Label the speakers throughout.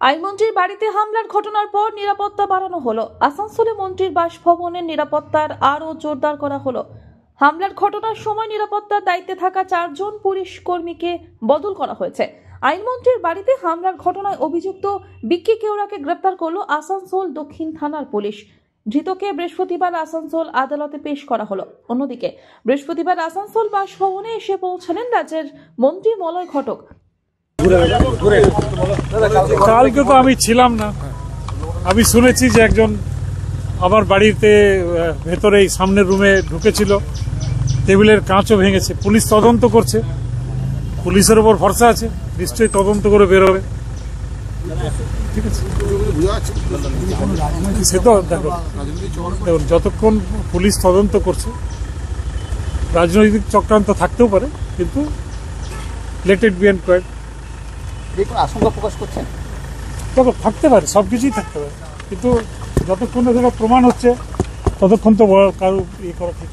Speaker 1: আইনমন্ত্রীর বাড়িতে হামলার ঘটনার পর নিরাপত্তা বাড়ানো হলো। আসানসোলে মন্ত্রীর বাসভবনের নিরাপত্তার আরও জোরদার করা হলো। হামলার ঘটনার সময় নিরাপত্তার দায়িত্বে থাকা 4 জন পুলিশ কর্মীকে বদল করা হয়েছে। আইনমন্ত্রীর বাড়িতে হামলার ঘটনায় অভিযুক্ত বিক্কি কেওড়াকে গ্রেপ্তার করলো আসানসোল দক্ষিণ থানার পুলিশ। ধৃতকে বৃহস্পতিবার আসানসোল আদালতে পেশ করা হলো। অন্যদিকে বৃহস্পতিবার আসানসোল বাসভবনে এসে পৌঁছালেন রাজ্যের মন্ত্রী মলয় ঘটক।
Speaker 2: কালকে তো আমি ছিলাম না, আমি শুনেছি যে একজন আমার বাড়িতে ভেতরে এই সামনের রুমে ঢুকেছিল, টেবিলের কাঁচও ভেঙেছে। পুলিশ তদন্ত করছে, পুলিশের উপর ভরসা আছে, নিশ্চয়ই তদন্ত করে বেরোবে। ঠিক আছে, সে তো দেখো যতক্ষণ পুলিশ তদন্ত করছে, রাজনৈতিক চক্রান্ত থাকতেও পারে, কিন্তু let it be and quiet.
Speaker 3: আশঙ্কা প্রকাশ করছেন
Speaker 2: তবে থাকতে পারে, সবকিছুই থাকতে পারে, কিন্তু যতক্ষণ না প্রমাণ হচ্ছে ততক্ষণ তো কারো ইয়ে করা ঠিক।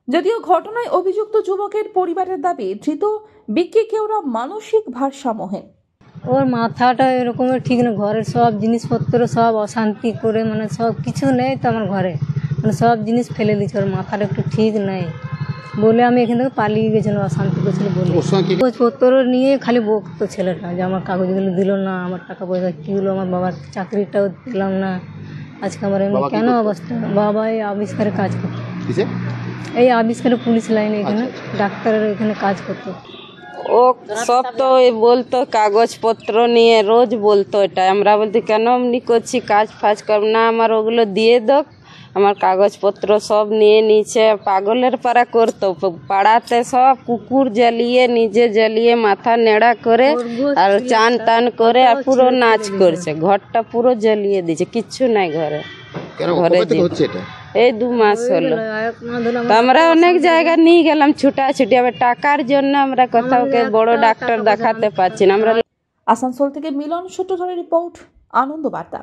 Speaker 1: যদিও ঘটনায় অভিযুক্ত যুবকের পরিবারের দাবি, ধৃত বিক্কি কেওড়া মানসিক ভারসাম্যহীন।
Speaker 4: ওর মাথাটা এরকম ঠিক না, ঘরের সব জিনিসপত্র সব অশান্তি করে, মানে সব কিছু নেই তো আমার ঘরে, মানে সব জিনিস ফেলে দিচ্ছে। ওর মাথাটা একটু ঠিক নেই বলে আমি এখান থেকে পালিয়ে গেছিলাম, অশান্তি করছিল বলে। কাগজপত্র নিয়ে খালি বকতো ছেলেটা, যে আমার কাগজগুলো দিল না, আমার টাকা পয়সা কী হলো, আমার বাবার চাকরিটাও দিলাম না, আজকে আমার এমনি কেন অবস্থা। বাবা এই আবিষ্কারে কাজ করতো, এই আবিষ্কারে পুলিশ লাইনে এখানে ডাক্তারের এখানে কাজ করতো।
Speaker 5: ও সব তো বলতো কাগজপত্র নিয়ে রোজ বলতো এটা। আমরা বলতে কেন এমনি করছি, কাজ ফাজ কর না, আমার ওগুলো দিয়ে দাও। আমার কাগজপত্র সব নিয়ে নিচে পাগলের পাড়া করতো। পাড়াতে সব কুকুর জ্বালিয়ে, নিজে জ্বালিয়ে, মাথা নেড়া করে আর চান টান করে আর পুরো নাচ করছে। ঘরটা পুরো জ্বালিয়ে দিয়েছে, কিচ্ছু নাই ঘরে। ঘরে এই 2 মাস হলো। তো আমরা অনেক জায়গা নিয়ে গেলাম ছুটাছুটি, আবার টাকার জন্য আমরা কোথাও বড় ডাক্তার দেখাতে পারছি না। আমরা
Speaker 1: আসানসোল থেকে মিলন সূত্রধরের রিপোর্ট, আনন্দ বার্তা।